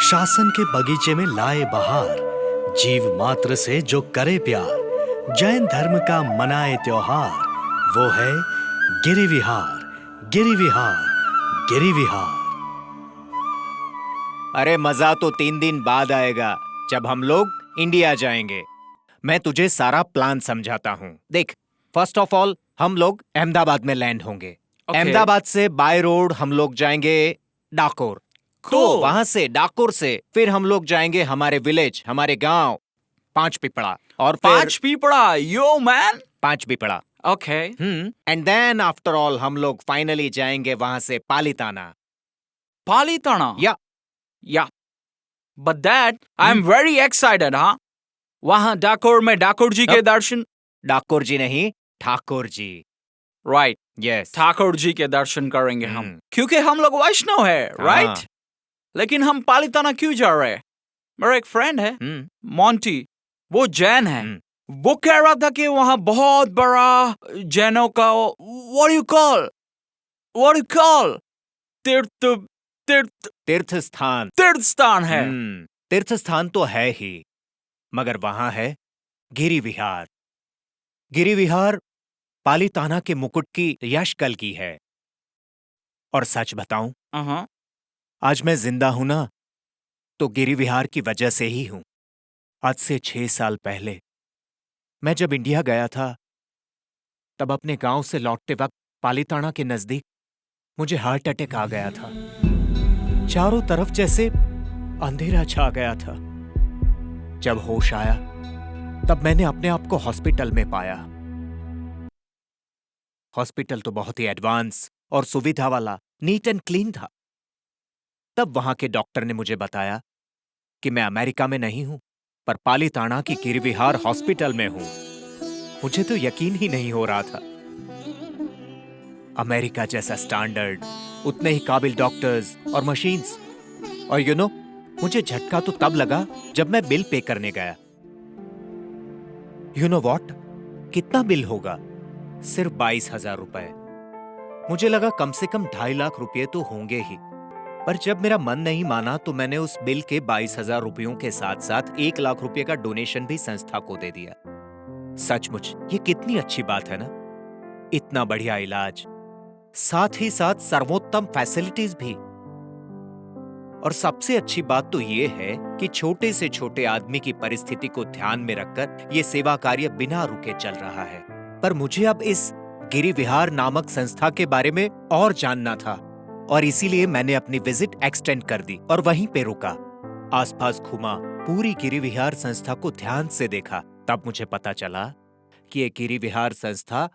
शासन के बगीचे में लाए बहार, जीव मात्र से जो करे प्यार, जैन धर्म का मनाए त्योहार, वो है गिरि विहार, गिरि विहार, गिरि विहार। अरे मजा तो 3 दिन बाद आएगा जब हम लोग इंडिया जाएंगे। मैं तुझे सारा प्लान समझाता हूँ। देख, फर्स्ट ऑफ ऑल हम लोग अहमदाबाद में लैंड होंगे। अहमदाबाद से बाय रोड हम लोग जाएंगे डाकोर। तो वहां से डाकोर से फिर हम लोग जाएंगे हमारे विलेज, हमारे गांव पांच पिपड़ा। और पांच पिपड़ा, यो मैन। पांच पिपड़ा, okay. And then after all हम लोग फाइनली जाएंगे वहां से Palitana. Palitana? Yeah but that I am very excited. हाँ, वहां डाकोर में डाकोर जी के दर्शन। डाकोर जी नहीं, ठाकुर जी। राइट, यस, ठाकुर जी के दर्शन करेंगे हम, क्योंकि हम लोग वैष्णव है। राइट, लेकिन हम पालीताना क्यों जा रहे हैं? मेरा एक फ्रेंड है मोंटी, वो जैन है। वो कह रहा था कि वहां बहुत बड़ा जैनों का what do you call तीर्थ स्थान है। तीर्थ स्थान तो है ही, मगर वहां है गिरि विहार। गिरि विहार पालीताना के मुकुट की यशकल की है। और सच बताऊं, आज मैं जिंदा हूं ना, तो गिरि विहार की वजह से ही हूं। आज से 6 साल पहले मैं जब इंडिया गया था, तब अपने गांव से लौटते वक्त पालीताना के नजदीक मुझे हार्ट अटैक आ गया था। चारों तरफ जैसे अंधेरा छा गया था। जब होश आया, तब मैंने अपने आप को हॉस्पिटल में पाया। हॉस्पिटल तो बहुत ही एडवांस और सुविधा वाला, नीट एंड क्लीन था। तब वहां के डॉक्टर ने मुझे बताया कि मैं अमेरिका में नहीं हूं, पर पालीताना की गिरि विहार हॉस्पिटल में हूं। मुझे तो यकीन ही नहीं हो रहा था। अमेरिका जैसा स्टैंडर्ड, उतने ही काबिल डॉक्टर्स और मशीन्स। और यू नो, मुझे झटका तो तब लगा जब मैं बिल पे करने गया। यू नो व्हाट, कितना बिल होगा? सिर्फ 22,000 रुपए। मुझे लगा कम से कम 2.5 लाख रुपए तो होंगे ही। पर जब मेरा मन नहीं माना, तो मैंने उस बिल के 22,000 रुपयों के साथ साथ 1 लाख रुपए का डोनेशन भी संस्था को दे दिया। सचमुच ये कितनी अच्छी बात है ना। इतना बढ़िया इलाज, साथ ही साथ सर्वोत्तम फैसिलिटीज भी। और सबसे अच्छी बात तो ये है कि छोटे से छोटे आदमी की परिस्थिति को ध्यान में रखकर ये सेवा कार्य बिना रुके चल रहा है। पर मुझे अब इस गिरि विहार नामक संस्था के बारे में और जानना था, और इसीलिए मैंने अपनी विजिट एक्सटेंड कर दी और वहीं पे रुका। आसपास घूमा, पूरी गिरि विहार संस्था को ध्यान से देखा। तब मुझे पता चला कि ये गिरि विहार संस्था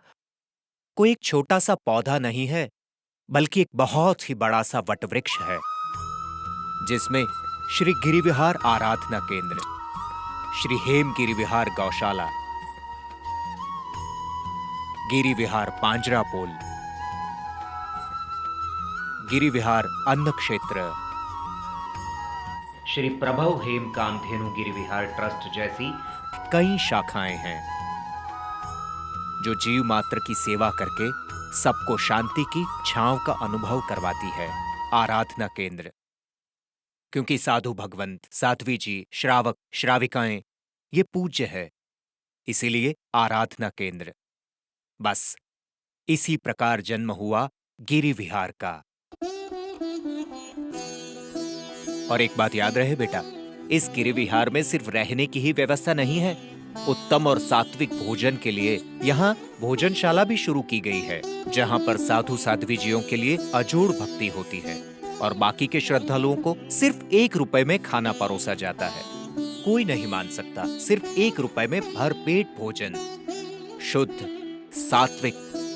कोई एक छोटा सा पौधा नहीं है, बल्कि एक बहुत ही बड़ा सा वटवृक्ष है, जिसमें श्री गिरि विहार आराधना केंद्र, श्री हेम गिरि विहार गौशाला, गिरि विहार पांजरा पोल, गिरि विहार अन्न क्षेत्र, श्री प्रभव हेम कामधेनु गिरि विहार ट्रस्ट जैसी कई शाखाएं हैं, जो जीव मात्र की सेवा करके सबको शांति की छांव का अनुभव करवाती है। आराधना केंद्र, क्योंकि साधु भगवंत, साध्वी जी, श्रावक, श्राविकाएं ये पूज्य है, इसीलिए आराधना केंद्र। बस इसी प्रकार जन्म हुआ गिरि विहार का। और एक बात याद रहे बेटा, इस गिरि विहार में सिर्फ रहने की ही व्यवस्था नहीं है। उत्तम और सात्विक भोजन के लिए यहाँ भोजनशाला भी शुरू की गई है, जहाँ पर साधु साध्वीजियों के लिए अजोड़ भक्ति होती है, और बाकी के श्रद्धालुओं को सिर्फ 1 रुपए में खाना परोसा जाता है। कोई नहीं मान सकता, सिर्फ 1 रुपए में भरपेट भोजन, शुद्ध, सात्विक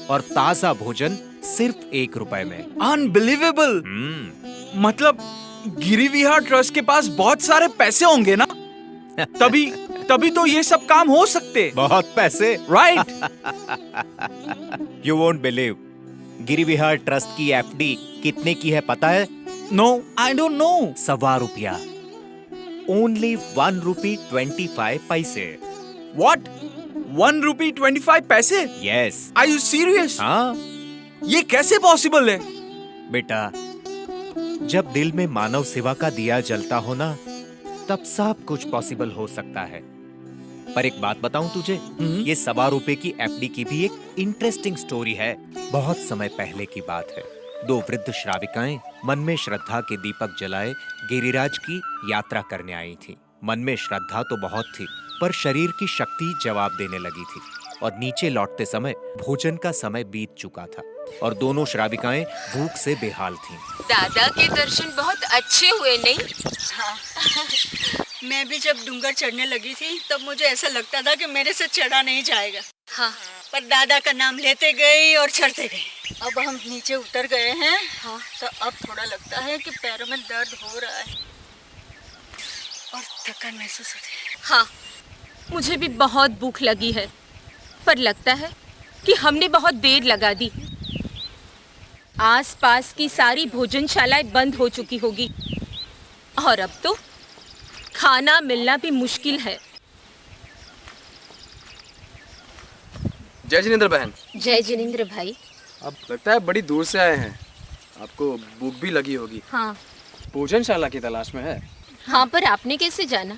और ताजा भोजन सिर्फ 1 रुपए में। अनबिलीवेबल। मतलब गिरि विहार ट्रस्ट के पास बहुत सारे पैसे होंगे ना, तभी तो ये सब काम हो सकते। बहुत पैसे, right? You won't believe, Giri Vihar trust की एफडी कितने की है पता है? No, I don't know. ₹1.25। Only 1 rupee 25 पैसे। व्हाट? 1 रुपी 25 पैसे? यस। Are you serious? हाँ। ये कैसे पॉसिबल है? बेटा, जब दिल में मानव सेवा का दिया जलता हो ना, तब सब कुछ पॉसिबल हो सकता है। पर एक बात बताऊं तुझे, ये ₹1.25 की एफडी की भी एक इंटरेस्टिंग स्टोरी है। बहुत समय पहले की बात है। 2 वृद्ध श्राविकाएं मन में श्रद्धा के दीपक जलाए गिरिराज की यात्रा करने आई थी। मन में श्रद्धा तो बहुत थी, पर शरीर की शक्ति जवाब देने लगी थी और नीचे लौटते समय भोजन का समय बीत चुका था और दोनों श्राविकाएं भूख से बेहाल थीं। दादा के दर्शन बहुत अच्छे हुए, नहीं? हाँ। मैं भी जब डूंगर चढ़ने लगी थी तब मुझे ऐसा लगता था कि मेरे से चढ़ा नहीं जाएगा। हाँ। पर दादा का नाम लेते गए और चढ़ते गए। अब हम नीचे उतर गए हैं। हाँ। तो अब थोड़ा लगता है कि पैरों में दर्द हो रहा है और थकान महसूस होती है। हाँ, मुझे भी बहुत भूख लगी है, पर लगता है कि हमने बहुत देर लगा दी। आसपास की सारी भोजनशालाएं बंद हो चुकी होगी और अब तो खाना मिलना भी मुश्किल है। जय जिनेंद्र बहन। जय जिनेंद्र भाई। अब लगता है बड़ी दूर से आए हैं, आपको भूख भी लगी होगी। हाँ। भोजनशाला की तलाश में है। हाँ, पर आपने कैसे जाना?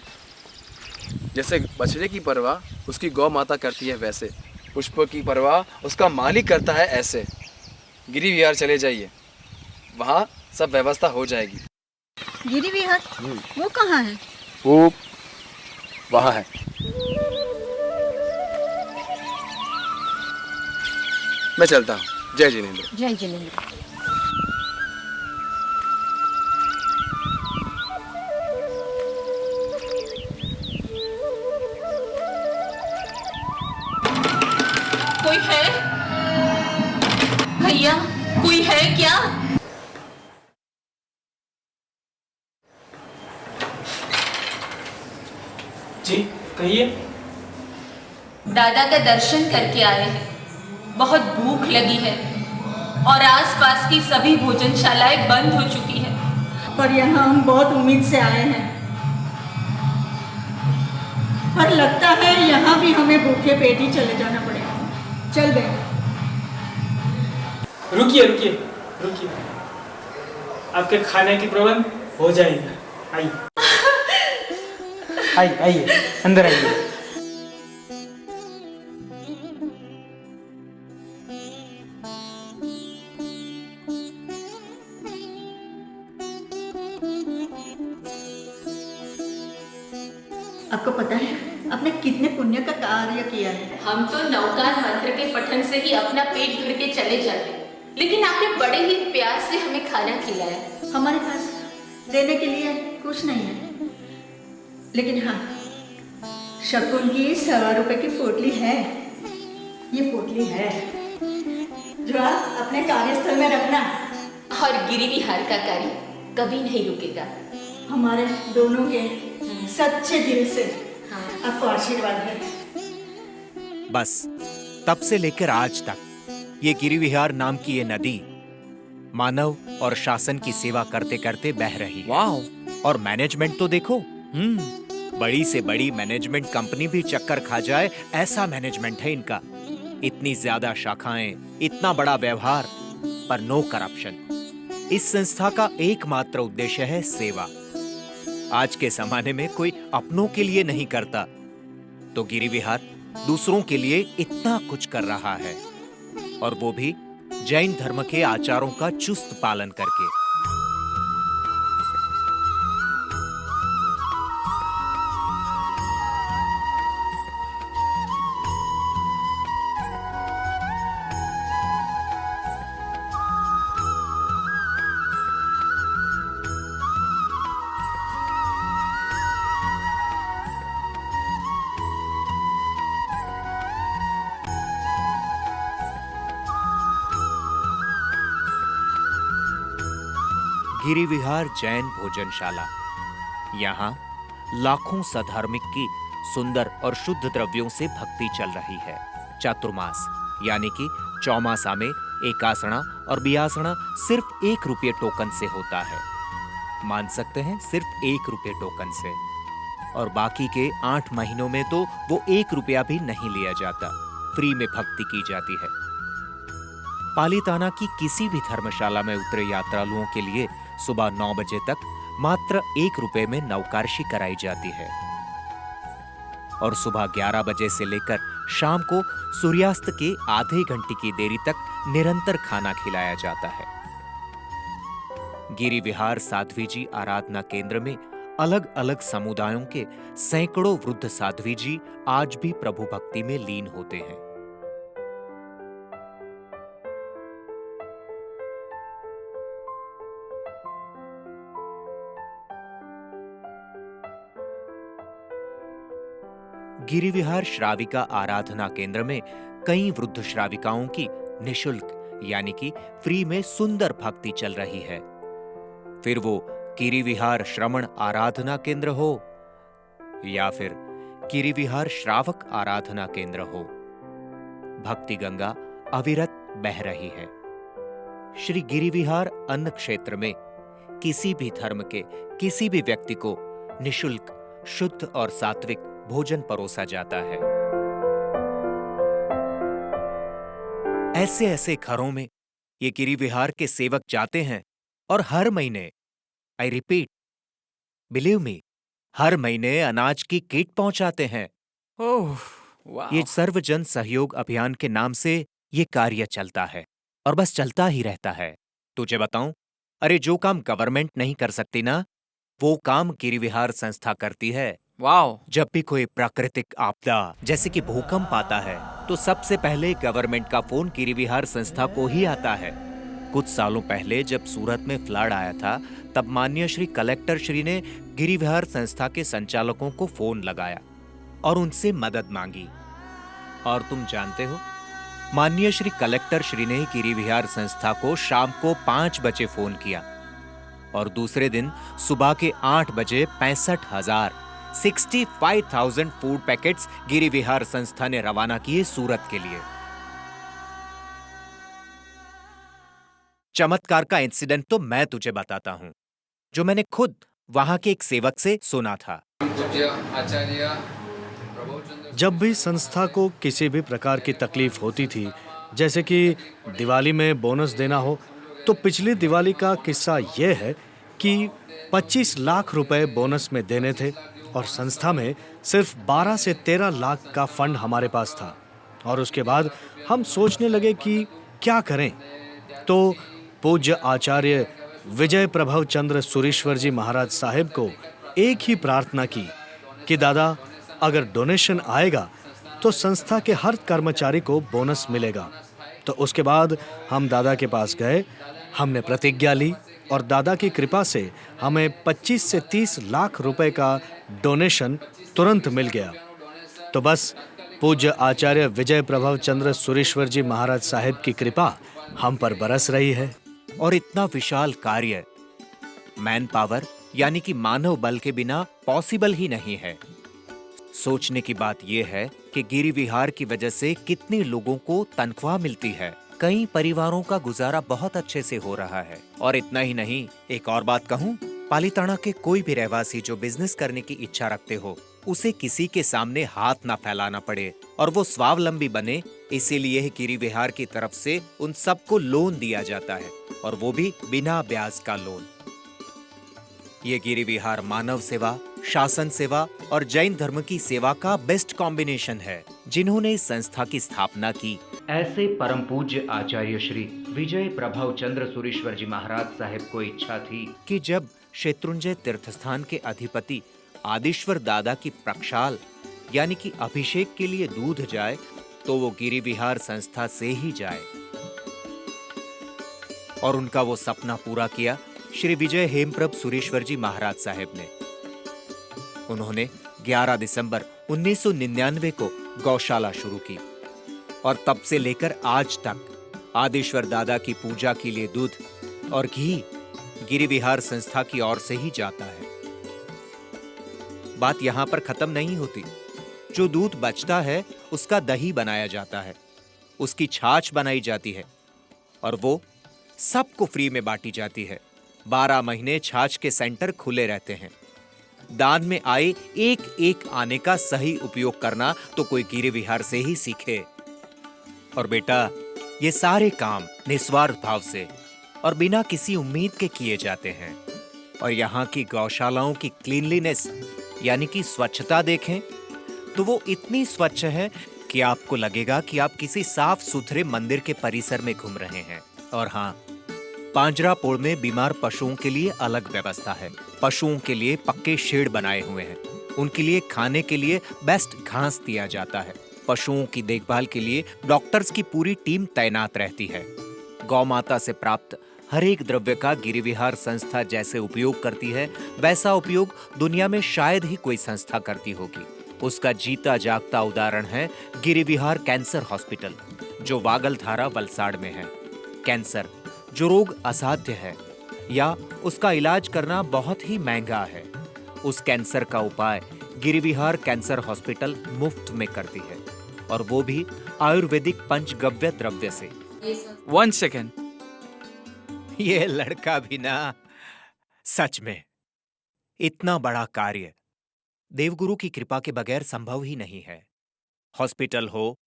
जैसे बछड़े की परवाह उसकी गौ माता करती है, वैसे पुष्प की परवाह उसका मालिक करता है। ऐसे गिरी विहार चले जाइए, वहाँ सब व्यवस्था हो जाएगी। गिरी विहार? वो कहाँ है? वो वहाँ है। मैं चलता हूँ। जय जिनेंद्र। जय जिनेंद्र। कोई है? भैया, कोई है क्या? जी कहिए। दादा का दर्शन करके आए हैं। बहुत भूख लगी है और आसपास की सभी भोजनशालाएं बंद हो चुकी है। पर यहाँ हम बहुत उम्मीद से आए हैं, पर लगता है यहाँ भी हमें भूखे पेट ही चले जाना पड़ेगा। चल बे। रुकिए रुकिए रुकिए, आपके खाने की प्रबंध हो जाएगा। आइए आइए आइए, अंदर आइए। आपको पता है आपने कितने पुण्य का कार्य किया है? हम तो नवकार मंत्र के पठन से ही अपना पेट भर के चले जाते, लेकिन आपने बड़े ही प्यार से हमें खाना खिलाया। हमारे पास देने के लिए कुछ नहीं है, लेकिन हाँ, शकुन की ₹1.25 की पोटली है। ये पोटली है जो आप अपने कार्यस्थल में रखना। और गिरी विहार का कार्य कभी नहीं रुकेगा। हमारे दोनों के सच्चे दिल से हाँ। आपको आशीर्वाद है। बस तब से लेकर आज तक ये गिरी विहार नाम की ये नदी मानव और शासन की सेवा करते करते बह रही है। वाओ। और मैनेजमेंट तो देखो, बड़ी से बड़ी मैनेजमेंट कंपनी भी चक्कर खा जाए, ऐसा मैनेजमेंट है इनका। इतनी ज्यादा शाखाएं, इतना बड़ा व्यवहार, पर नो करप्शन। इस संस्था का एकमात्र उद्देश्य है सेवा। आज के जमाने में कोई अपनों के लिए नहीं करता, तो गिरी विहार दूसरों के लिए इतना कुछ कर रहा है, और वो भी जैन धर्म के आचारों का चुस्त पालन करके। गिरी विहार जैन भोजनशाला। यहाँ लाखों सधार्मिक की सुंदर और शुद्ध द्रव्यों से भक्ति चल रही है। चातुर्मास यानी कि चौमासा में एकासणा और बियासणा सिर्फ ₹1 टोकन से होता है। मान सकते हैं, सिर्फ ₹1 टोकन से। और बाकी के 8 महीनों में तो वो ₹1 भी नहीं लिया जाता, फ्री में भक्ति की जाती है। पालीताना की किसी भी धर्मशाला में उतरे यात्रालुओं के लिए सुबह 9 बजे तक मात्र 1 रुपए में नौकारशी कराई जाती है और सुबह 11 बजे से लेकर शाम को सूर्यास्त के आधे घंटे की देरी तक निरंतर खाना खिलाया जाता है। गिरि विहार साध्वी जी आराधना केंद्र में अलग अलग समुदायों के सैकड़ों वृद्ध साध्वी जी आज भी प्रभु भक्ति में लीन होते हैं। गिरि विहार श्राविका आराधना केंद्र में कई वृद्ध श्राविकाओं की निशुल्क यानी कि फ्री में सुंदर भक्ति चल रही है। फिर वो गिरि विहार श्रमण आराधना केंद्र हो या फिर गिरि विहार श्रावक आराधना केंद्र हो, भक्ति गंगा अविरत बह रही है। श्री गिरि विहार अन्न क्षेत्र में किसी भी धर्म के किसी भी व्यक्ति को निशुल्क शुद्ध और सात्विक भोजन परोसा जाता है। ऐसे ऐसे घरों में ये गिरि विहार के सेवक जाते हैं और हर महीने, आई रिपीट, बिलीव मी, हर महीने अनाज की किट पहुंचाते हैं। ओह, वाह। ये सर्वजन सहयोग अभियान के नाम से ये कार्य चलता है और बस चलता ही रहता है। तुझे बताऊं, अरे जो काम गवर्नमेंट नहीं कर सकती ना, वो काम गिरि विहार संस्था करती है। वाओ। जब भी कोई प्राकृतिक आपदा जैसे कि भूकंप आता है तो सबसे पहले गवर्नमेंट का फोन गिरि विहार संस्था को ही आता है। कुछ सालों पहले जब सूरत में फ्लड आया था तब माननीय श्री कलेक्टर श्री ने गिरि विहार संस्था के संचालकों को फोन लगाया और उनसे मदद मांगी। और तुम जानते हो, माननीय श्री कलेक्टर श्री ने गिरि विहार संस्था को शाम को 5 बजे फोन किया और दूसरे दिन सुबह के 8 बजे 65,000 फूड पैकेट्स गिरि विहार संस्था ने रवाना किए सूरत के लिए। चमत्कार का इंसिडेंट तो मैं तुझे बताता हूं, जो मैंने खुद वहां के एक सेवक से सुना था। जब भी संस्था को किसी भी प्रकार की तकलीफ होती थी, जैसे कि दिवाली में बोनस देना हो, तो पिछली दिवाली का किस्सा यह है कि 25 लाख रुपए बोनस में देने थे और संस्था में सिर्फ 12 से 13 लाख का फंड हमारे पास था। और उसके बाद हम सोचने लगे कि क्या करें, तो पूज्य आचार्य विजय प्रभव चंद्र सुरीश्वर जी महाराज साहिब को एक ही प्रार्थना की कि दादा, अगर डोनेशन आएगा तो संस्था के हर कर्मचारी को बोनस मिलेगा। तो उसके बाद हम दादा के पास गए, हमने प्रतिज्ञा ली और दादा की कृपा से हमें 25 से 30 लाख रुपए का डोनेशन तुरंत मिल गया। तो बस पूज्य आचार्य विजय प्रभव चंद्र सुरीश्वर जी महाराज साहिब की कृपा हम पर बरस रही है। और इतना विशाल कार्य मैन पावर यानी कि मानव बल के बिना पॉसिबल ही नहीं है। सोचने की बात यह है कि गिरि विहार की वजह से कितने लोगों को तनख्वाह मिलती है। कई परिवारों का गुजारा बहुत अच्छे से हो रहा है। और इतना ही नहीं, एक और बात कहूं, पालीताना के कोई भी रहवासी जो बिजनेस करने की इच्छा रखते हो, उसे किसी के सामने हाथ ना फैलाना पड़े और वो स्वावलंबी बने, इसीलिए गिरि विहार की तरफ से उन सबको लोन दिया जाता है और वो भी बिना ब्याज का लोन। ये गिरि विहार मानव सेवा, शासन सेवा और जैन धर्म की सेवा का बेस्ट कॉम्बिनेशन है। जिन्होंने इस संस्था की स्थापना की, ऐसे परम पूज्य आचार्य श्री विजय प्रभव चंद्र सुरीश्वर जी महाराज साहिब को इच्छा थी कि जब शत्रुंजय तीर्थस्थान के अधिपति आदिश्वर दादा की प्रक्षाल यानी कि अभिषेक के लिए दूध जाए तो वो गिरि विहार संस्था से ही जाए। और उनका वो सपना पूरा किया श्री विजय हेमप्रभ सुरेश्वर जी महाराज साहेब ने। उन्होंने 11 दिसंबर 1999 को गौशाला शुरू की और तब से लेकर आज तक आदिश्वर दादा की पूजा के लिए दूध और घी गिरि विहार संस्था की ओर से ही जाता है। बात यहां पर खत्म नहीं होती। जो दूध बचता है उसका दही बनाया जाता है, उसकी छाछ बनाई जाती है और वो सबको फ्री में बांटी जाती है। 12 महीने छाछ के सेंटर खुले रहते हैं। दान में आए एक एक आने का सही उपयोग करना तो कोई गिरि विहार से ही सीखे। और बेटा, ये सारे काम निस्वार्थ भाव से और बिना किसी उम्मीद के किए जाते हैं। और यहाँ की गौशालाओं की क्लीनलीनेस यानी कि स्वच्छता देखें तो वो इतनी स्वच्छ है कि आपको लगेगा कि आप किसी साफ सुथरे मंदिर के परिसर में घूम रहे हैं। और हाँ, पांजरापोड़ में बीमार पशुओं के लिए अलग व्यवस्था है। पशुओं के लिए पक्के शेड बनाए हुए हैं। उनके लिए खाने के लिए बेस्ट घास दिया जाता है। पशुओं की देखभाल के लिए डॉक्टर्स की पूरी टीम तैनात रहती है। गौ माता से प्राप्त हर एक द्रव्य का गिरिविहार संस्था जैसे उपयोग करती है, वैसा उपयोग दुनिया में शायद ही कोई संस्था करती होगी। उसका जीता जागता उदाहरण है गिरिविहार कैंसर हॉस्पिटल, जो वागलधारा वलसाड़ में है। कैंसर जो रोग असाध्य है या उसका इलाज करना बहुत ही महंगा है, उस कैंसर का उपाय गिरिविहार कैंसर हॉस्पिटल मुफ्त में करती है, और वो भी आयुर्वेदिक पंचगव्य द्रव्य से। 1 सेकेंड। ये लड़का भी ना, सच में इतना बड़ा कार्य देवगुरु की कृपा के बगैर संभव ही नहीं है। हॉस्पिटल हो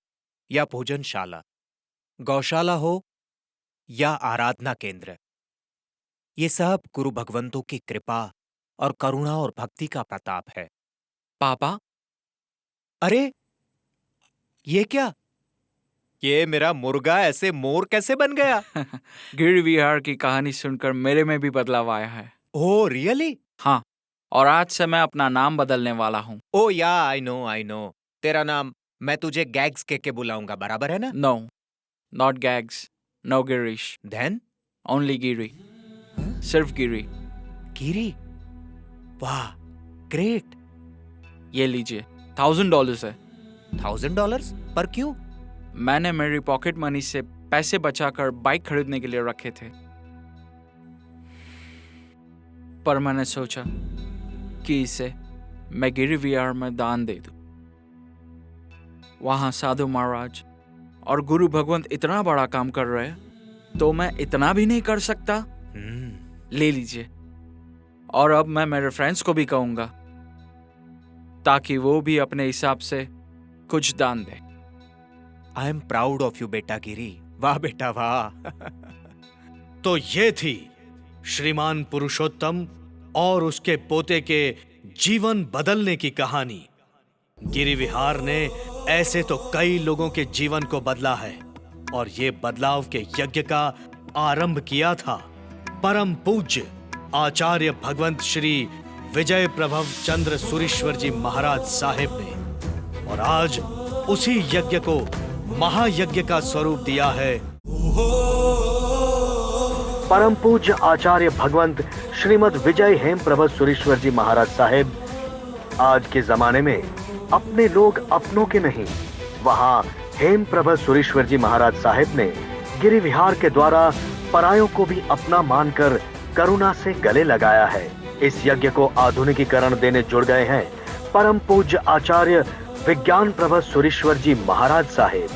या भोजनशाला, गौशाला हो या आराधना केंद्र, ये सब गुरु भगवंतों की कृपा और करुणा और भक्ति का प्रताप है। पापा, अरे ये क्या? ये मेरा मुर्गा ऐसे मोर कैसे बन गया? गिरिविहार की कहानी सुनकर मेरे में भी बदलाव आया है। Oh really? हाँ, और आज से मैं अपना नाम बदलने वाला हूँ। ओ या आई नो। तेरा नाम मैं तुझे गैग्स के बुलाऊंगा, बराबर है ना? No, not gags, no Girish, then only Giri, सिर्फ गिरी। गिरी? वाह, ग्रेट। ये लीजिए, $1000 है। $1000? पर क्यों? मैंने मेरी पॉकेट मनी से पैसे बचाकर बाइक खरीदने के लिए रखे थे, पर मैंने सोचा कि इसे मैं गिरिविहार में दान दे दूं। वहां साधु महाराज और गुरु भगवंत इतना बड़ा काम कर रहे हैं, तो मैं इतना भी नहीं कर सकता? ले लीजिए। और अब मैं मेरे फ्रेंड्स को भी कहूंगा, ताकि वो भी अपने हिसाब से कुछ दान दे। I am proud of you बेटा गिरी। वाह बेटा वाह। तो ये थी श्रीमान पुरुषोत्तम और उसके पोते के जीवन बदलने की कहानी। गिरिविहार ने ऐसे तो कई लोगों के जीवन को बदला है, और ये बदलाव के यज्ञ का आरंभ किया था परम पूज्य आचार्य भगवंत श्री विजय प्रभव चंद्र सुरीश्वर जी महाराज साहेब ने, और आज उसी यज्ञ को महायज्ञ का स्वरूप दिया है परम पूज्य आचार्य भगवंत श्रीमद विजय हेम प्रभव सुरीश्वर जी महाराज साहेब। आज के जमाने में अपने लोग अपनों के नहीं, वहां हेम प्रभव सुरीश्वर जी महाराज साहेब ने गिरिविहार के द्वारा परायों को भी अपना मानकर करुणा से गले लगाया है। इस यज्ञ को आधुनिकीकरण देने जुड़ गए हैं परम पूज्य आचार्य विज्ञान प्रभव सुरीश्वर जी महाराज साहेब।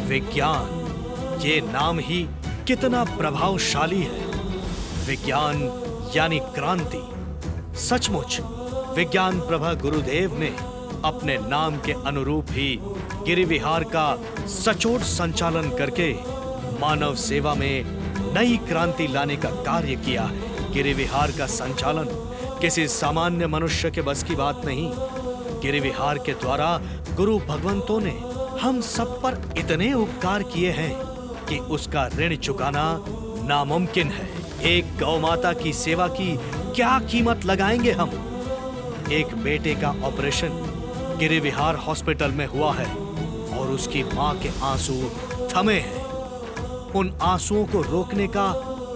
विज्ञान, ये नाम ही कितना प्रभावशाली है। विज्ञान यानी क्रांति। सचमुच विज्ञान प्रभा गुरुदेव ने अपने नाम के अनुरूप ही गिरिविहार का सचोट संचालन करके मानव सेवा में नई क्रांति लाने का कार्य किया है। गिरिविहार का संचालन किसी सामान्य मनुष्य के बस की बात नहीं। गिरिविहार के द्वारा गुरु भगवंतों ने हम सब पर इतने उपकार किए हैं कि उसका ऋण चुकाना नामुमकिन है। एक गौ माता की सेवा की क्या कीमत लगाएंगे हम? एक बेटे का ऑपरेशन गिरिविहार हॉस्पिटल में हुआ है और उसकी मां के आंसू थमे हैं। उन आंसुओं को रोकने का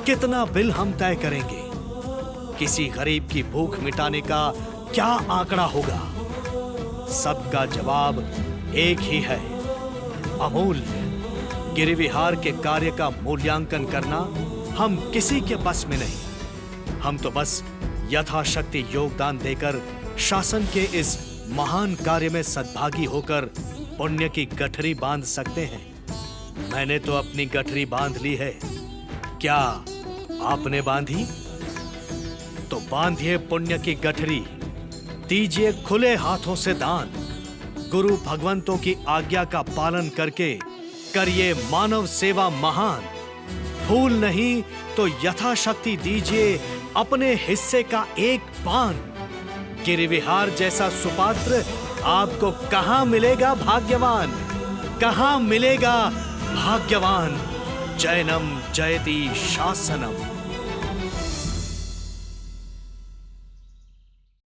कितना बिल हम तय करेंगे? किसी गरीब की भूख मिटाने का क्या आंकड़ा होगा? सबका जवाब एक ही है, अमूल्य। गिरिविहार के कार्य का मूल्यांकन करना हम किसी के बस में नहीं। हम तो बस यथाशक्ति योगदान देकर शासन के इस महान कार्य में सद्भागी होकर पुण्य की गठरी बांध सकते हैं। मैंने तो अपनी गठरी बांध ली है, क्या आपने बांधी? तो बांधिए पुण्य की गठरी, दीजिए खुले हाथों से दान। गुरु भगवंतों की आज्ञा का पालन करके करिए मानव सेवा महान। फूल नहीं तो यथाशक्ति दीजिए अपने हिस्से का एक पान। गिरिविहार जैसा सुपात्र आपको कहां मिलेगा भाग्यवान, कहां मिलेगा भाग्यवान। जैनम जयति शासनम।